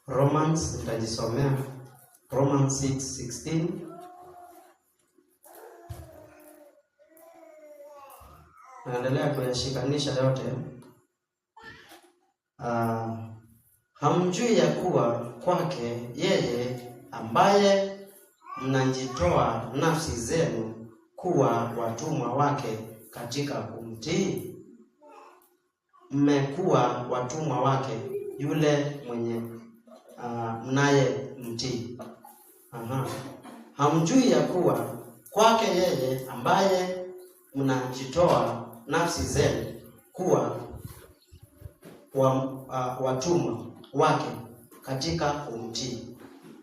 Romans, nitajisomea Romans 6:16. Naendelea kuyashikanisha yote. Hamjui ya kuwa kwake yeye ambaye mnajitoa nafsi zenu kuwa watumwa wake katika kumtii, mmekuwa watumwa wake yule mwenye mnaye mtii. Hamjui ya kuwa kwake yeye ambaye mnajitoa nafsi zenu kuwa watumwa wake katika kumtii,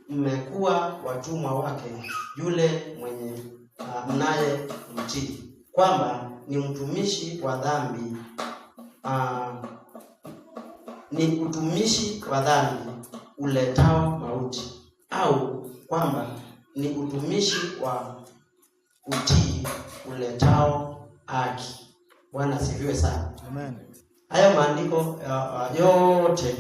mmekuwa watumwa wake yule mwenye mnaye mtii, kwamba ni mtumishi wa dhambi, ni utumishi wa dhambi uletao mauti, au kwamba ni utumishi wa utii uletao haki. Bwana asifiwe sana. Amen. Haya maandiko yote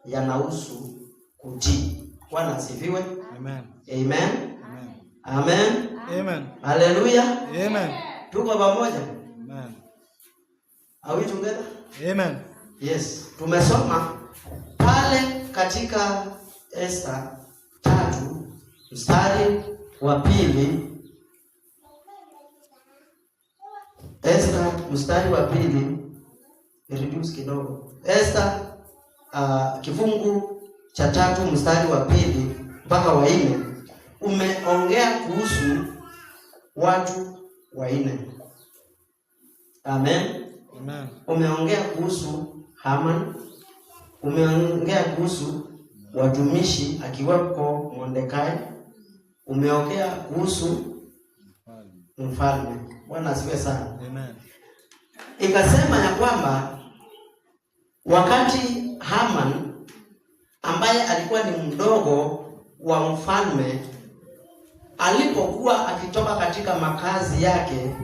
yanahusu kutii. Bwana asifiwe. Amen. Amen. Amen. Amen. Amen. Hallelujah. Amen. Tuko pamoja? Amen. Are we together? Amen. Yes. Tumesoma pale katika Esther 3 mstari wa 2. Esther mstari wa 2, reduce kidogo. Esther kifungu cha 3 mstari wa 2 mpaka wa 4 umeongea kuhusu watu wa 4. Amen. Amen. Umeongea kuhusu Haman, umeongea kuhusu watumishi akiwepo Mordekai, umeongea kuhusu mfalme. Bwana asifiwe sana. Amen. Ikasema ya kwamba wakati Haman ambaye alikuwa ni mdogo wa mfalme alipokuwa akitoka katika makazi yake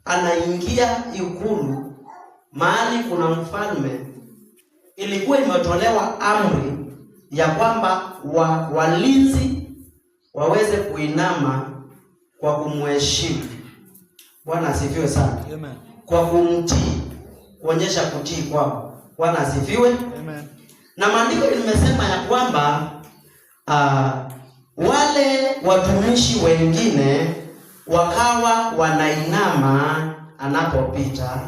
anaingia ikulu mahali kuna mfalme, ilikuwa imetolewa amri ya kwamba walinzi waweze kuinama kwa kumheshimu. Bwana asifiwe sana. Amen. Kwa kumtii, kuonyesha kutii kwao. Bwana asifiwe. Amen. Na maandiko limesema ya kwamba wale watumishi wengine wakawa wanainama anapopita,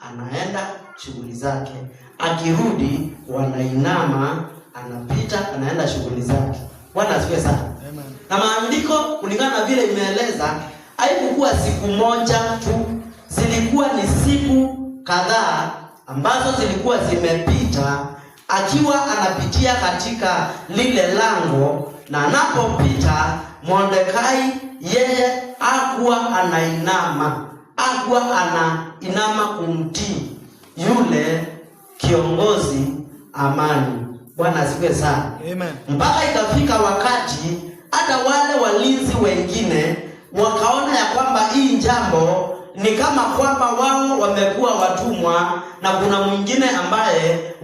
anaenda shughuli zake, akirudi wanainama, anapita, anaenda shughuli zake. Bwana asifiwe sana. Amen. Na maandiko kulingana na vile imeeleza, haikuwa siku moja tu, zilikuwa ni siku kadhaa ambazo zilikuwa zimepita akiwa anapitia katika lile lango, na anapopita Mordekai yeye hakuwa anainama, hakuwa anainama kumtii yule kiongozi Amani. Bwana asifiwe sana. Amen. Mpaka ikafika wakati hata wale walinzi wengine wakaona ya kwamba hii jambo ni kama kwamba wao wamekuwa watumwa na kuna mwingine ambaye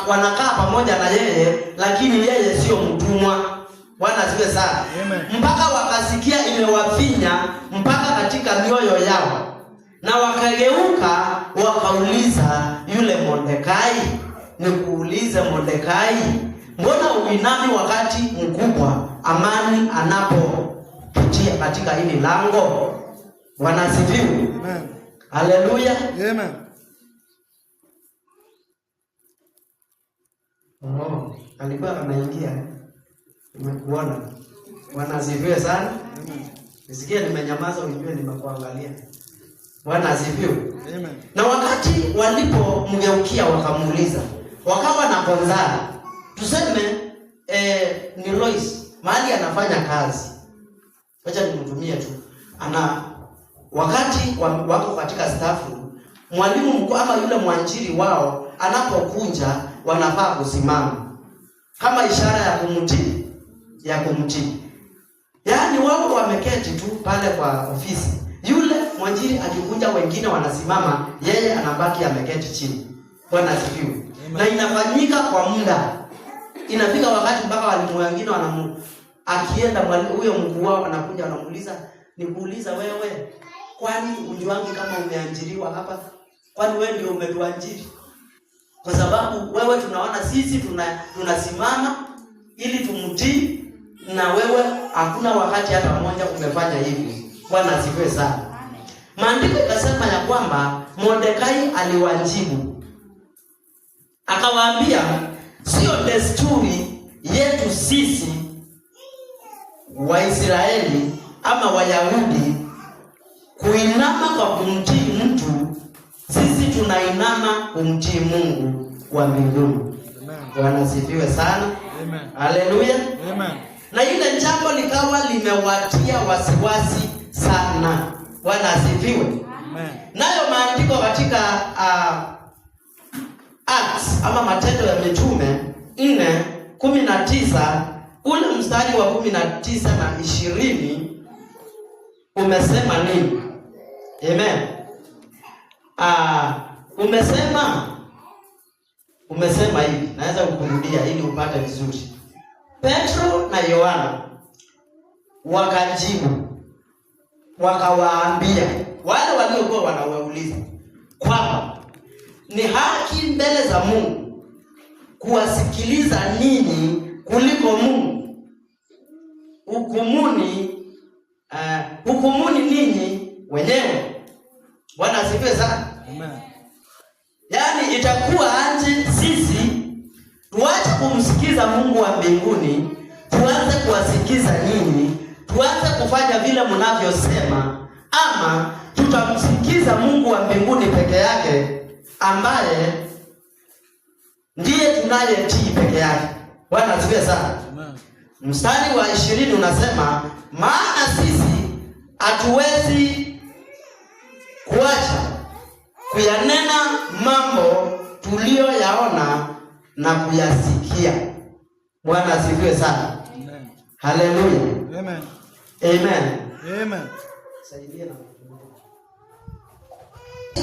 wanakaa pamoja na yeye, lakini yeye sio mtumwa. Bwana asifiwe sana. Amen. Mpaka wakasikia imewafinya mpaka katika mioyo yao, na wakageuka wakauliza yule Mordekai, nikuulize Mordekai, mbona uinami wakati mkubwa Amani anapopitia katika hili lango? Bwana asifiwe. Amen. Haleluya. Amen. Alikuwa anaingia. Nimekuona. Bwana asifiwe sana. Amen. Nisikie nimenyamaza ujue nimekuangalia. Bwana asifiwe. Amen. Na wakati walipomgeukia wakamuuliza, wakawa na konzana. Tuseme ni Lois, mahali anafanya kazi. Acha nimtumie tu. Wakati wako katika stafu, mwalimu mkuu ama yule mwanjiri wao anapokunja wanafaa kusimama kama ishara ya kumtii. Yaani wao wameketi tu pale kwa ofisi. Yule mwanjiri akikunja wengine wanasimama, yeye anabaki ameketi chini. Bwana asifiwe. Na inafanyika kwa muda. inafika wakati mpaka walimu wengine akienda huyo mkuu wao anakuja anamuuliza, nikuuliza wewe, kwani unjuangi kama umeajiriwa hapa? Kwani wewe ndio umetuajiri? Kwa sababu wewe tunaona sisi tunasimama ili tumtii, na wewe hakuna wakati hata mmoja umefanya hivi. Bwana asifiwe sana. Maandiko yanasema ya kwamba Mordekai aliwajibu akawaambia, sio desturi yetu sisi Waisraeli ama Wayahudi kuinama kwa kumtii mtu. Sisi tunainama kumtii Mungu wa mbinguni. Bwana asifiwe sana. Amen. Haleluya. Amen. Na ile jambo likawa limewatia wasiwasi sana. Bwana asifiwe. Amen. Nayo maandiko katika Acts ama Matendo ya Mitume 4:19 ule mstari wa 19 na 20 umesema nini? Amen. Umesema hivi, naweza kukurudia ili upate vizuri. Petro na Yohana wakajibu wakawaambia wale waliokuwa wanawauliza kwamba ni haki mbele za Mungu kuwasikiliza ninyi kuliko Mungu. Hukumuni ninyi wenyewe. Bwana asifiwe sana. Amen. Yaani itakuwa aje sisi tuache kumsikiza Mungu wa mbinguni, tuanze kuwasikiza nyinyi, tuanze kufanya vile mnavyosema, ama tutamsikiza Mungu wa mbinguni peke yake ambaye ndiye tunayetii peke yake. Bwana asifiwe sana. Amen. Mstari wa 20 unasema, maana sisi hatuwezi kuacha kuyanena mambo tuliyoyaona na kuyasikia. Bwana asifiwe sana. Amen. Haleluya. Amen. Amen. Amen. Saidia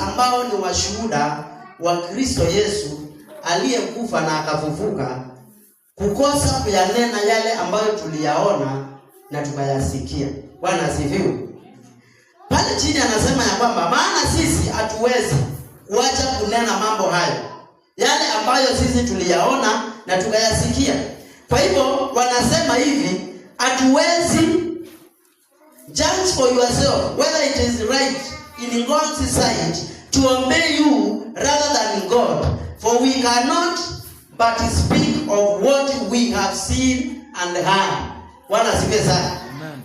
ambao ni washuhuda wa Kristo Yesu aliyekufa na akafufuka, kukosa kuyanena yale ambayo tuliyaona na tukayasikia. Bwana asifiwe. Pale chini anasema ya kwamba maana sisi hatuwezi kuacha kunena mambo hayo, yale ambayo sisi tuliyaona na tukayasikia. Kwa hivyo wanasema hivi, hatuwezi. Judge for yourself whether it is right in God's sight to obey you rather than God, for we cannot but speak of what we have seen and heard. Bwana asifiwe sana.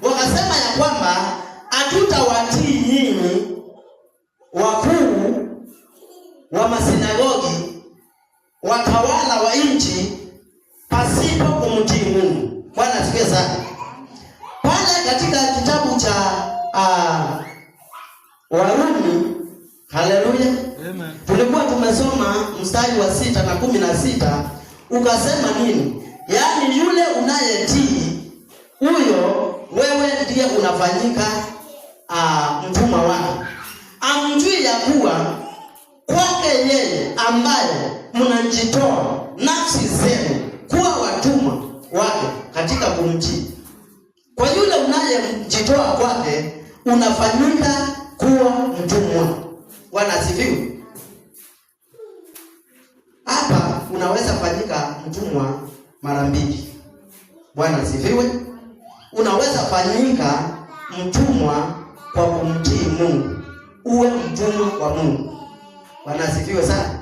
Wakasema ya kwamba hatutawatii nyinyi wakuu wa masinagogi, watawala wa nchi, pasipo kumtii Mungu. Bwana asifiwe sana. Pale katika kitabu cha Warumi, haleluya, amen, tulikuwa tumesoma mstari wa 6 na 16, ukasema nini? Yaani yule unayetii huyo wewe ndiye unafanyika mtumwa wake. Amjui ya kuwa kwake yeye ambaye mnajitoa nafsi zenu kuwa watumwa wake katika kumtii. Kwa yule unayemjitoa kwake unafanyika kuwa mtumwa. Bwana asifiwe. Hapa unaweza fanyika mtumwa mara mbili. Bwana asifiwe. Unaweza fanyika mtumwa kwa kumtii Mungu, uwe mtumwa wa Mungu. Bwana asifiwe sana.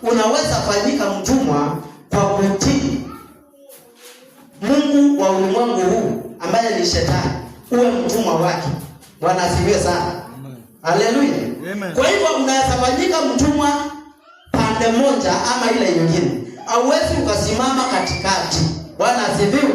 Unaweza fanyika mtumwa kwa kumtii Mungu wa ulimwengu huu ambaye ni Shetani, uwe mtumwa wake. Bwana asifiwe sana. Haleluya. Kwa hivyo unaweza fanyika mtumwa pande moja ama ile nyingine. Hauwezi ukasimama katikati. Bwana asifiwe.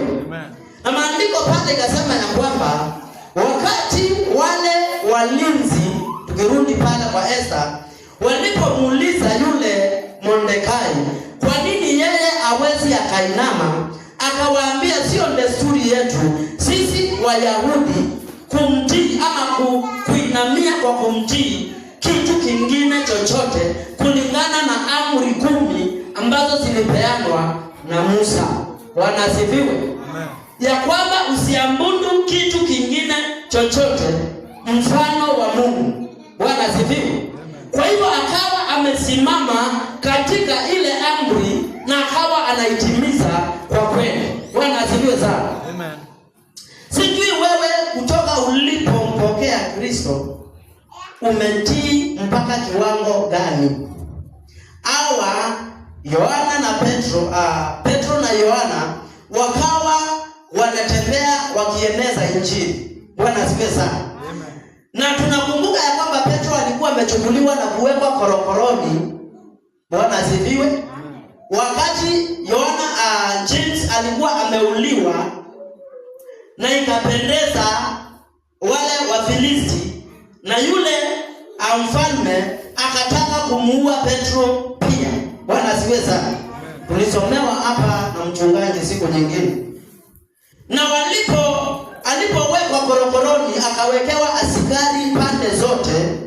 Na maandiko pale ikasema ya kwamba wakati wale walinzi, tukirudi pale kwa Esther, walipomuuliza yule Mordekai kwa nini yeye hawezi akainama, akawaambia sio desturi yetu sisi Wayahudi kumtii ama kuinamia kwa kumtii kitu kingine chochote kulingana na amri 10 ambazo zilipeanwa na Musa. Bwana asifiwe. Ya kwamba usiabudu kitu kingine chochote mfano wa Mungu. Bwana asifiwe. Kwa hivyo akawa amesimama katika ile amri na akawa anaitimiza kwa kweli. Bwana asifiwe sana. Amen. Sijui wewe kutoka ulipompokea Kristo umetii mpaka kiwango gani? Hawa Yohana na Petro na Yohana wakawa wanatembea wakieneza injili. Bwana asifiwe sana. Amen. Na tunakumbuka ya kwamba Petro alikuwa amechukuliwa na kuwekwa korokoroni. Bwana asifiwe. Wakati Yohana James alikuwa ameuliwa na ikapendeza wale Wafilisti, na yule mfalme akataka kumuua Petro pia. Bwana asifiwe sana. Tulisomewa hapa na mchungaji siku nyingine. Na alipowekwa korokoroni akawekewa askari pande zote.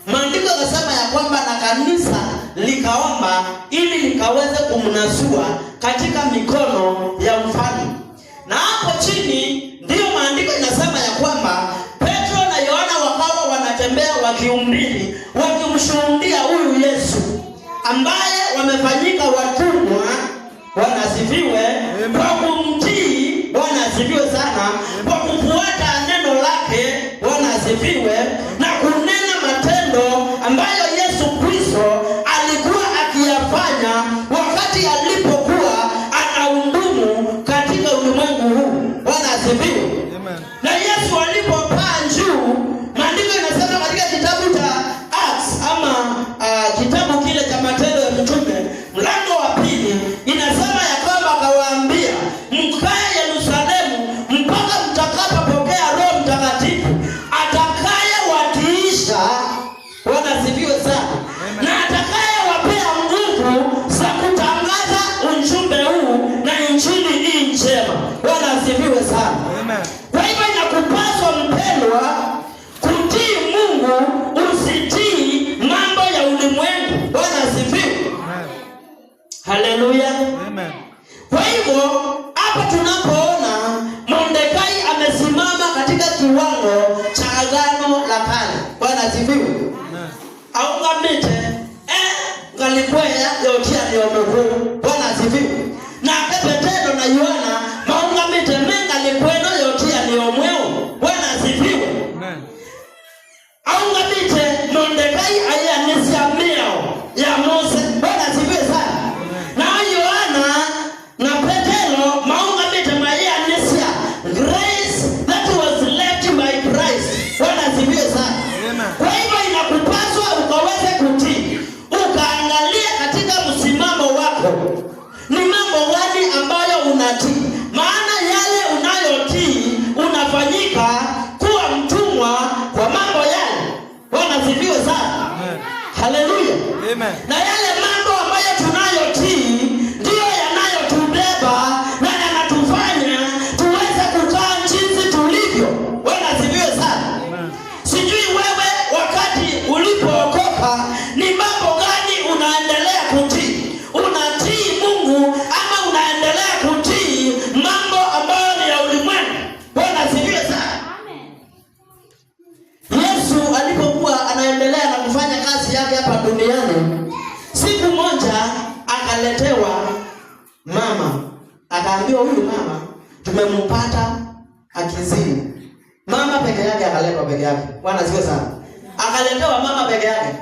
Maandiko yanasema ya kwamba na kanisa likaomba ili likaweze kumnasua katika mikono ya mfalme. Na hapo chini ndio maandiko inasema ya kwamba Petro na Yohana wakawa wanatembea wakihubiri, wakimshuhudia huyu Yesu ambaye wamefanyika watumwa. Bwana asifiwe. Kwa kumtii. Bwana asifiwe sana. Kwa kufuata neno lake. Bwana asifiwe. Na kunena matendo ambayo Yesu Kristo alikuwa akiyafanya wakati alipokuwa anahudumu katika ulimwengu huu. Bwana asifiwe. Na Yesu alipopaa juu, maandiko inasema katika kitabu cha Acts ama kitabu kile cha Matendo ya Mitume mlango wa 2 inasema ya kwamba akawaambia, mkae Yerusalemu mpaka mtakapopokea Roho Mtakatifu atakayewatiisha. Bwana asifiwe sana. Na atakayewapea nguvu za kutangaza ujumbe huu na injili hii njema. Bwana asifiwe sana. Amen. Kwa hivyo inakupaswa mpendwa kutii Mungu, usitii mambo ya ulimwengu. Bwana asifiwe. Haleluya. Amen. Kwa hivyo hapa tunapoona Mordekai amesimama katika kiwango cha agano la kale. Bwana asifiwe. Amen. Aungamite ngalikwea yotia ni omukuru. Bwana asifiwe. Na Petro na Yohana maungamite ngalikweno yotia ni omweo. Bwana asifiwe. Amen. Aungamite Mordekai ayanisia miao ya Mose. Bwana asifiwe sana. Na Yohana na Petro maungamite mayanisia grace that was left by Christ. Bwana asifiwe sana. Kwa hivyo inakupaswa ukaweze kutii, ukaangalia katika msimamo wako ni mambo gani ambayo unatii. Maana yale unayotii unafanyika kuwa mtumwa kwa mambo yale. Bwana asifiwe sana. Haleluya. Amen. Na yale mambo ambayo tunayotii ndio yanayotubeba na yanatufanya tuweze kukaa jinsi tulivyo. Bwana asifiwe sana. Sijui wewe wakati ulipookoka ni mambo gani unaendelea kutii? Unatii Mungu ama unaendelea kutii mambo ambayo ni ya ulimwengu? Bwana asifiwe sana. Yesu alipokuwa anaendelea na kufanya kazi yake hapa duniani, siku moja akaletewa mama. Akaambiwa huyu mama tumempata akizini. Mama peke yake akaletwa peke yake. Bwana asifiwe sana. Akaletewa mama peke yake.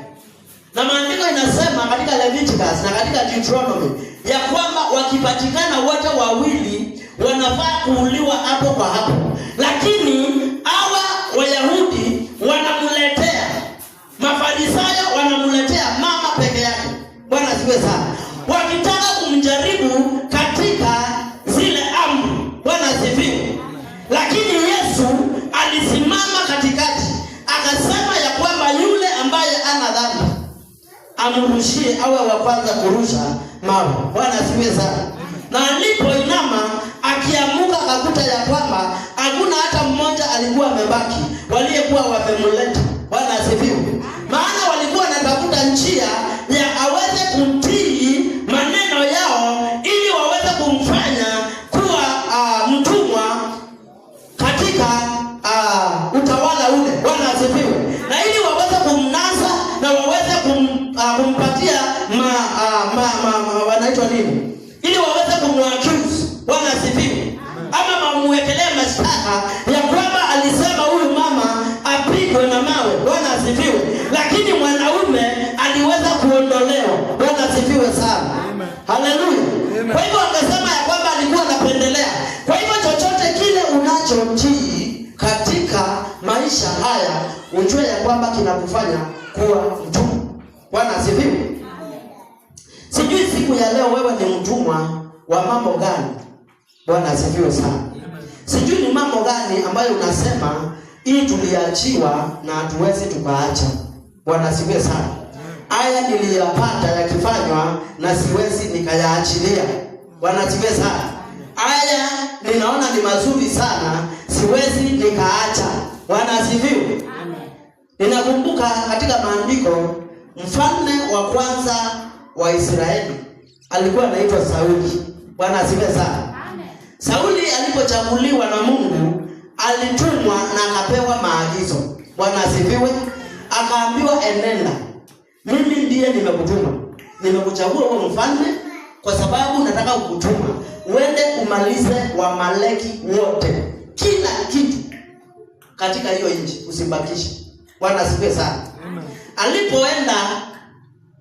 Na maandiko inasema katika Leviticus na katika Deuteronomy ya kwamba wakipatikana wote wawili wanafaa kuuliwa hapo kwa hapo. Lakini hawa Wayahudi wanamletea, Mafarisayo wanamletea mama peke yake. Bwana asifiwe sana. Wakitaka kumjaribu katika zile amri. Bwana asifiwe. Lakini Yesu alisimama katikati akasema ya kwamba yule ambaye ana dhambi amrushie awe wa kwanza kurusha mawe. Bwana asifiwe sana. Na alipoinama akiamuka akakuta ya kwamba hakuna hata mmoja alikuwa amebaki waliyekuwa wamemleta. Bwana asifiwe. Maana walikuwa wanatafuta njia ya aweze kutii maneno yao ili waweze kumfanya kuwa Bwana asifiwe. Ama mamuwekelea mashtaka ya kwamba alisema huyu mama apigwe na mawe. Bwana asifiwe. Lakini mwanaume aliweza kuondolewa. Bwana asifiwe sana. Haleluya. Kwa hivyo akasema ya kwamba alikuwa anapendelea. Kwa hivyo chochote kile unachotii katika maisha haya, ujue ya kwamba kinakufanya kuwa mtumwa. Bwana asifiwe. Sijui siku ya leo wewe ni mtumwa wa mambo gani? Bwana asifiwe sana. Sijui ni mambo gani ambayo unasema hii tuliachiwa na hatuwezi tukaacha. Bwana asifiwe sana. Haya niliyapata yakifanywa na siwezi nikayaachilia. Bwana asifiwe sana. Haya ninaona ni mazuri sana, siwezi nikaacha. Bwana asifiwe. Ninakumbuka katika maandiko mfalme wa kwanza wa Israeli alikuwa anaitwa Sauli. Bwana asifiwe sana. Sauli alipochaguliwa na Mungu alitumwa na akapewa maagizo. Bwana asifiwe. Akaambiwa enenda, mimi ndiye nimekutuma. Nimekuchagua wewe mfalme kwa sababu nataka kukutuma uende umalize Waamaleki wote. Kila kitu katika hiyo nchi usibakishe. Bwana asifiwe sana. Alipoenda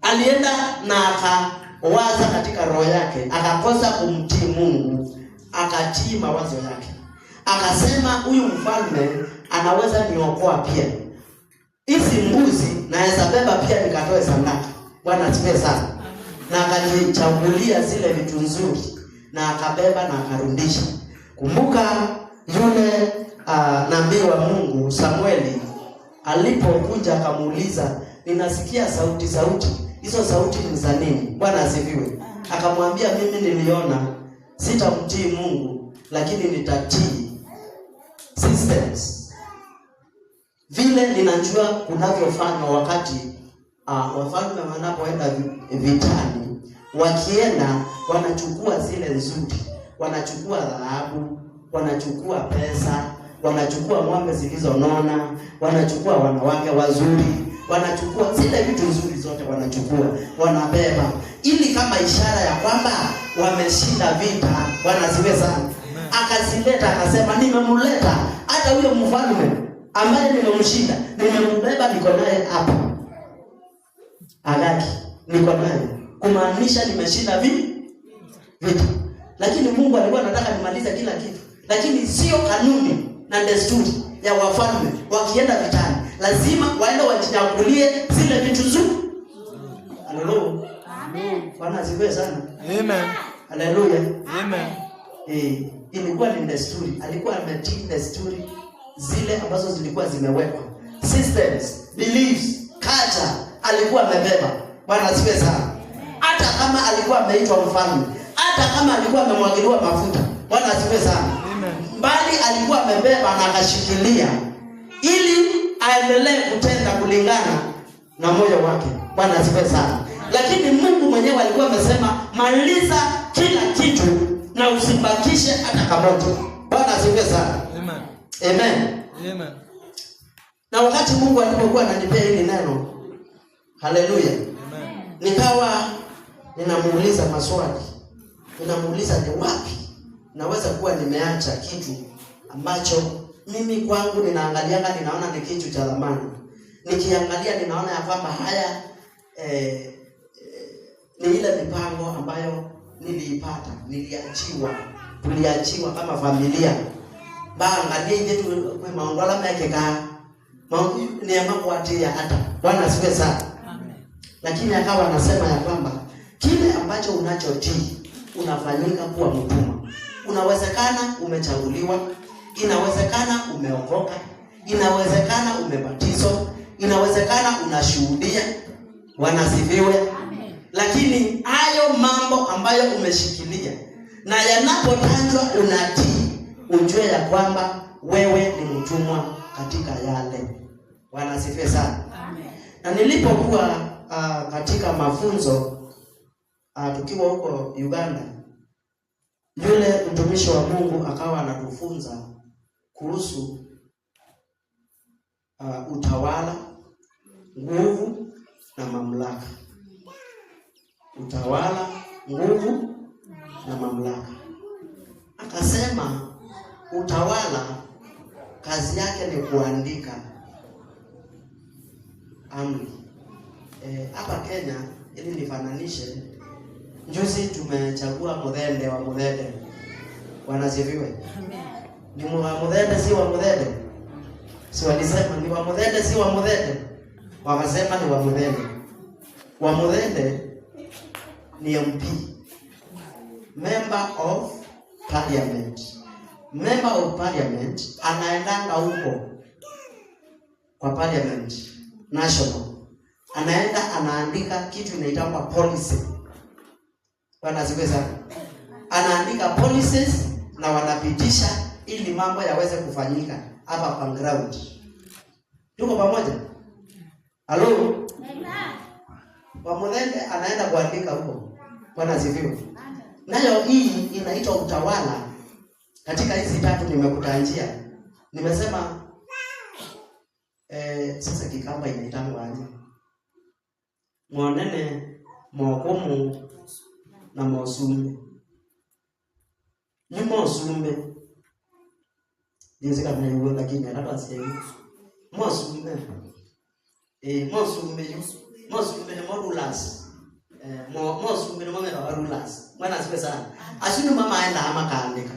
alienda na akawaza katika roho yake, akakosa kumtii Mungu, akatii mawazo yake. Akasema huyu mfalme anaweza niokoa pia. Hizi mbuzi naweza beba pia nikatoe sadaka. Bwana asifiwe sana. Na akajichagulia zile vitu nzuri na akabeba na akarudisha. Kumbuka yule nabii wa Mungu Samueli alipokuja akamuuliza, ninasikia sauti. Hizo sauti ni za nini? Bwana asifiwe. Akamwambia, mimi niliona sitamtii Mungu lakini nitatii systems. Vile ninajua kunavyofanywa wakati wafalme wanapoenda vitani, wakienda wanachukua zile nzuri, wanachukua dhahabu, wanachukua pesa, wanachukua ng'ombe zilizonona, wanachukua wanawake wazuri, wanachukua zile vitu nzuri zote, wanachukua wanabeba, ili kama ishara ya kwamba wameshinda vita. Bwana asifiwe sana. Akazileta akasema, nimemleta hata huyo mfalme ambaye nimemshinda, nimembeba, niko naye hapa Agagi, niko naye, kumaanisha nimeshinda vita. Lakini Mungu alikuwa anataka nimalize kila kitu, lakini sio kanuni na desturi ya wafalme. Wakienda vitani lazima waende wajinyakulie zile vitu nzuri. Haleluya. Amen. Bwana asifiwe sana. Amen. Haleluya. Amen. Ilikuwa ni desturi. Alikuwa ametii desturi zile ambazo zilikuwa zimewekwa. Systems, beliefs, culture alikuwa amebeba. Bwana asifiwe sana. Hata kama alikuwa ameitwa mfalme, hata kama alikuwa amemwagiliwa mafuta. Bwana asifiwe sana. Bali alikuwa amebeba na akashikilia ili aendelee kutenda kulingana na moyo wake. Bwana asifiwe sana. Lakini Mungu mwenyewe alikuwa amesema, maliza kila kitu na usibakishe hata kamoja. Bwana asifiwe sana. Amen. Amen. Amen. Na wakati Mungu alipokuwa ananipea hili neno, haleluya, amen, nikawa ninamuuliza maswali. Ninamuuliza, ni wapi naweza kuwa nimeacha kitu ambacho mimi kwangu ninaangalianga ninaona ni kitu cha thamani. Nikiangalia ninaona ya kwamba haya ni ile mipango ambayo niliipata, tuliachiwa kama familia. Baangalia yetu kwa maongola mekeka. Ni mambo atia hata. Bwana asifiwe sana. Amen. Lakini akawa anasema ya kwamba kile ambacho unachotii unafanyika kuwa mtumwa. Unawezekana umechaguliwa, inawezekana umeokoka, inawezekana umebatizwa, inawezekana unashuhudia. Bwana asifiwe. Amen. Lakini hayo mambo ambayo umeshikilia na yanapotajwa unatii, ujue ya kwamba wewe ni mtumwa katika yale. Bwana asifiwe sana. Amen. Na nilipokuwa katika mafunzo tukiwa huko Uganda, yule mtumishi wa Mungu akawa anatufunza kuhusu utawala, nguvu na mamlaka. Utawala, nguvu na mamlaka. Akasema utawala kazi yake ni kuandika amri. Hapa Kenya, ili nifananishe, juzi tumechagua Muthende wa Muthende. Wanasifiwe. Ni wa Muthende si wa Muthende? Si walisema ni wa Muthende si wa Muthende? Wakasema ni wa Muthende. Wa Muthende ni MP, Member of Parliament. Member of Parliament anaendanga huko kwa Parliament National. Anaenda anaandika kitu inaitwa policy. Wanasiweza. Anaandika policies na wanapitisha ili mambo yaweze kufanyika hapa kwa ground. Tuko pamoja? Halo? Wa Muthende anaenda kuandika huko. Bwana sifiwe. Nayo hii inaitwa utawala. Katika hizi tatu nimekutajia. Nimesema sasa Kikamba inaitangwa aje? Mwanene, Mwokomu na Mosumbe. Ni Mosumbe. Ndiyo kama hiyo lakini hata sasa. Mosumbe. Mosumbe ni modulas. Mosumbe ni mwana wa rulas. Mwana sipe sana. Asini mama aenda ama kaandika.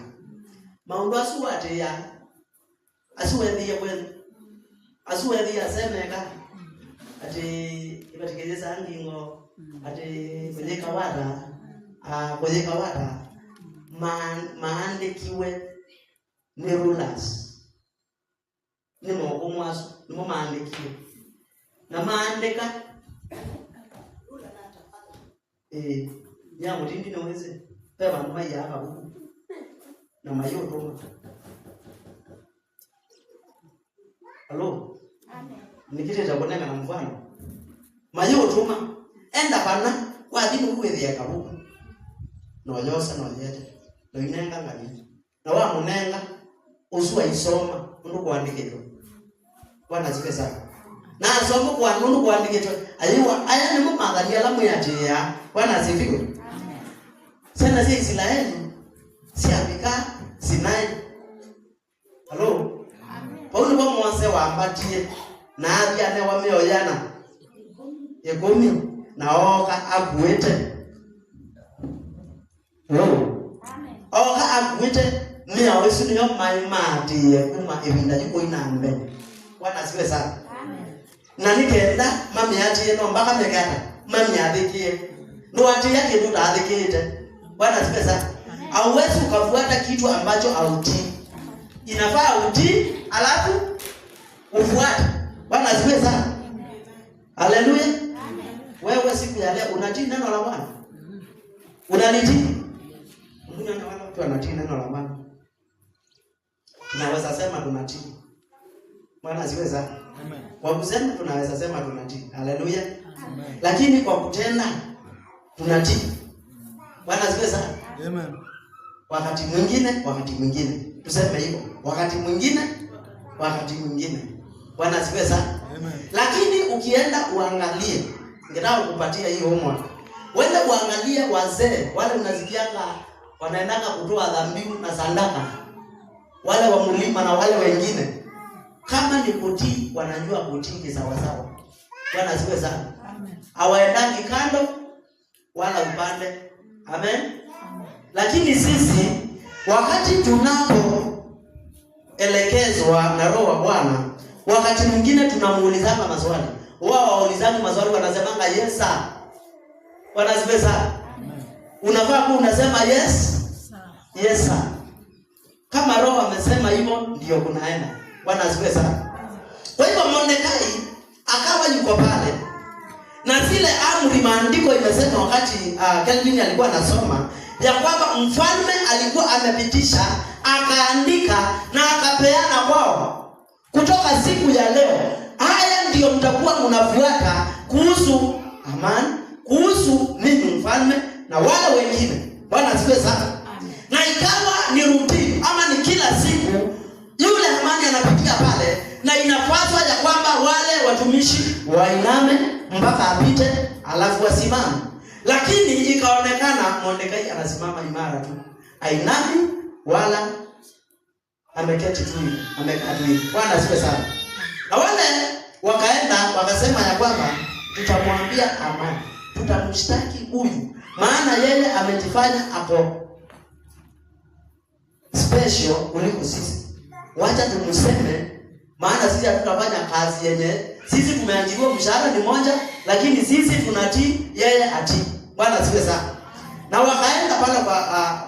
Maundu asuwate ya. Asuwethi ya kwenu. Asuwethi ya semeka. Ati ibatikeza ngingo. Ati kwenye kawada. Maandikiwe ni rulas. Ni Mwokomu asu. Ni maandikiwe. Na maandika ya mutindi naweze pewa mbai hapa huko na mayoto. Halo, nikite taboneka na mfano mayoto enda pana kwa dini uweze yakabuku no yosa no yete no inenga ngani na wa munenga usua isoma ndu kuandike yo bwana zike sana na somo kwa ndu kuandike to ayiwa aya ni mumagalia lamu ya jea bwana asifiwe. Amen. Sana si Israeli si Afrika Sinai. Halo. Amen. Paulo kwa mwanze wa ambatie na abia ne wa meoyana yekomi na oka agwete. Amen. Oka agwete ni awesu ni maimati kuma ebinda yuko inambe. Bwana asifiwe sana. Amen. Na nikenda mami ati eno mpaka megata mami adhikie ndo ati yake ndo adhikite. Bwana asifiwe sana. Hauwezi ukafuata kitu ambacho hautii. Inafaa utii alafu ufuate. Bwana asifiwe sana. Haleluya. Wewe siku ya leo unatii neno la Bwana? Unalitii? Mbona na wale watu wanatii neno la Bwana? Tunaweza sema tunatii. Bwana asifiwe sana. Amen. Kwa kusema tunaweza sema tunatii. Haleluya. Amen. Lakini kwa kutenda tunatii. Bwana asifiwe sana. Amen. Wakati mwingine tuseme hivyo. Wakati mwingine. Bwana asifiwe sana. Amen. Lakini ukienda uangalie, ningetaka kukupatia hii homework. Wende uangalie wazee wale unasikianga wanaendanga kutoa dhabihu na sadaka. Wale wa mlima na wale wengine. Kama ni kutii, wanajua kutii sawa sawa. Bwana asifiwe sana. Amen. Hawaendangi kando wala upande. Amen. Amen. Lakini sisi wakati tunapoelekezwa na Roho wa Bwana, wakati mwingine tunamuulizana maswali. Wao waulizani maswali wanasemanga yes sir. Bwana asifiwe sana. Amen. Unafaa kuwa unasema yes sir. Kama Roho amesema hivyo ndio kunaenda. Bwana asifiwe sana. Kwa hivyo Mordekai akawa yuko pale. Na zile amri maandiko imesema wakati Calvin alikuwa anasoma ya kwamba mfalme alikuwa amepitisha, akaandika na akapeana kwao. Kutoka siku ya leo, haya ndio mtakuwa mnafuata kuhusu amani, kuhusu mimi mfalme na wale wengine. Bwana asifiwe sana. Na ikawa ni routine ama ni kila siku yule amani anapitia pale, na inapaswa ya kwamba wale watumishi wainame mpaka apite alafu wasimame. Lakini ikaonekana Mordekai anasimama imara tu. Ainami wala ameketi tu, amekaa tu. Bwana asifiwe sana. Na wale wakaenda wakasema ya kwamba tutamwambia Amani, tutamshtaki huyu, maana yeye amejifanya hapo special kuliko sisi. Wacha tumseme, maana sisi hatutafanya kazi yenye sisi tumeajiriwa, mshahara ni moja, lakini sisi tunatii, yeye atii. Bwana asifiwe sana. Na wakaenda pale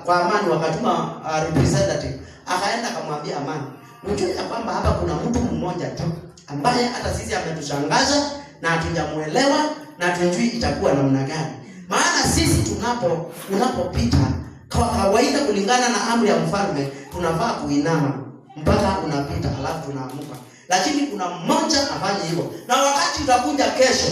kwa Amani, wakatuma representative, akaenda akamwambia Amani, unajua ya kwamba hapa kuna mtu mmoja tu ambaye hata sisi ametushangaza na hatujamuelewa na tujui itakuwa namna gani. Maana sisi unapopita kwa kawaida kulingana na amri ya mfalme tunafaa kuinama mpaka unapita alafu tunaamuka. Lakini kuna mmoja afanye hivyo. Na wakati utakuja kesho,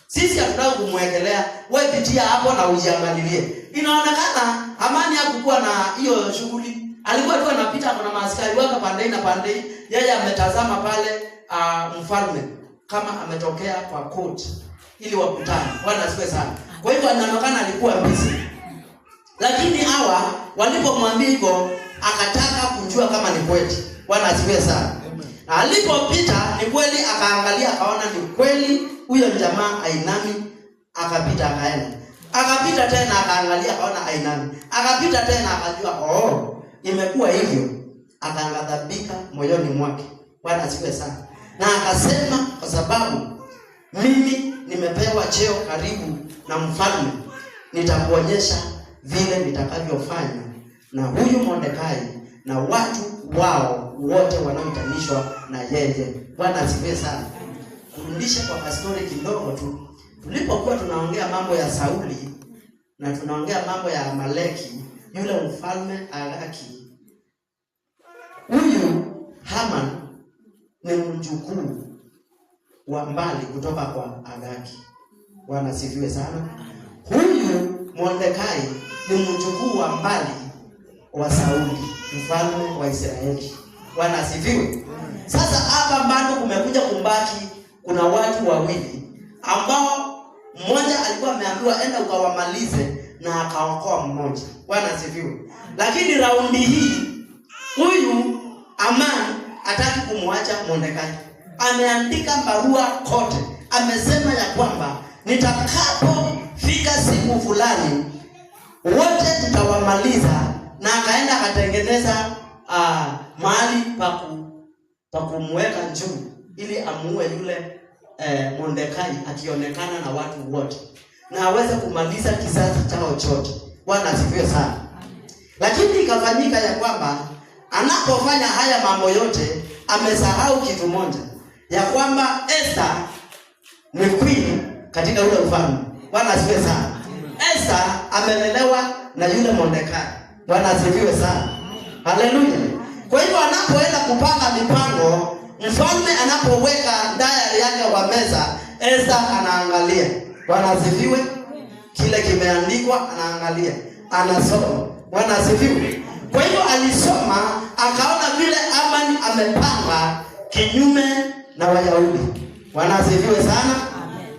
sisi hatutaka kumwekelea, wewe pitia hapo na ujiangalilie. Inaonekana Amani hakukuwa na hiyo shughuli. Alikuwa tu anapita na maaskari wake pande na pande. Yeye ametazama pale mfalme kama ametokea kwa court ili wakutane. Bwana asifiwe sana. Kwa hivyo anaonekana alikuwa busy. Lakini hawa walipomwambia hivyo akataka kujua kama ni kweli. Bwana asifiwe sana. Alipopita ni kweli, akaangalia akaona ni kweli huyo jamaa ainami, akapita akaenda. Akapita tena akaangalia akaona ainami. Akapita tena akajua imekuwa hivyo. Akaangadhabika moyoni mwake. Bwana asifiwe sana. Na akasema kwa sababu mimi nimepewa cheo karibu na mfalme, nitakuonyesha vile nitakavyofanya na huyu Mordekai na watu wao wote wanaoitanishwa na yeye. Bwana asifiwe sana. Kurudisha kwa pastori kidogo tu. Tulipokuwa tunaongea mambo ya Sauli na tunaongea mambo ya Amaleki, yule mfalme Agagi, huyu Haman ni mjukuu wa mbali kutoka kwa Agagi. Bwana asifiwe sana. Huyu Mordekai ni mjukuu wa mbali wa Sauli, mfalme wa Israeli. Bwana asifiwe. Sasa hapa bado kumekuja kumbaki kuna watu wawili ambao mmoja alikuwa ameambiwa enda ukawamalize na akaokoa mmoja. Bwana asifiwe. Lakini raundi hii huyu Amani hataki kumwacha Mordekai. Ameandika barua kote. Amesema ya kwamba nitakapofika siku fulani wote tutawamaliza, na akaenda akatengeneza mahali pa kumweka juu ili amuue yule Mordekai akionekana na watu wote na aweze kumaliza kizazi chao chote. Bwana asifiwe sana. Lakini ikafanyika ya kwamba anapofanya haya mambo yote amesahau kitu moja, ya kwamba Esther ni queen katika ule ufalme. Bwana asifiwe sana. Esther amelelewa na yule Mordekai. Bwana asifiwe sana. Haleluya. Kwa hivyo anapoenda kupanga mipango, mfalme anapoweka diary yake kwa meza, Esther anaangalia. Bwana asifiwe. Kile kimeandikwa anaangalia, anasoma. Bwana asifiwe. Kwa hivyo alisoma akaona vile Amani amepanga kinyume na Wayahudi. Bwana asifiwe sana.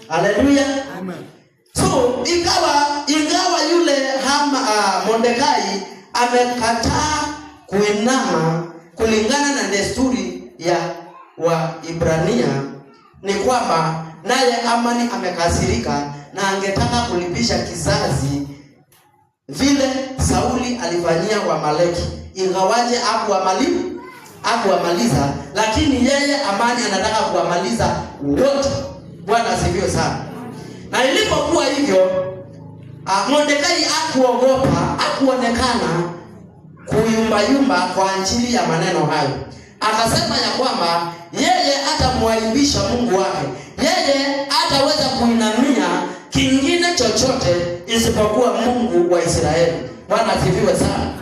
Haleluya. Amen. So ingawa yule Mordekai amekataa kuinama kulingana na desturi ya Waibrania, ni kwamba naye Amani amekasirika na angetaka kulipisha kizazi vile Sauli alifanyia Waamaleki. Ingawaje hakuwamaliza, lakini yeye Amani anataka kuwamaliza wote. Bwana asifiwe sana. Na ilipokuwa hivyo, Mordekai hakuogopa, hakuonekana kuyumbayumba kwa ajili ya maneno hayo. Akasema ya kwamba yeye hatamwaibisha Mungu wake. Yeye hataweza kuinamia kingine chochote isipokuwa Mungu wa Israeli. Bwana asifiwe sana.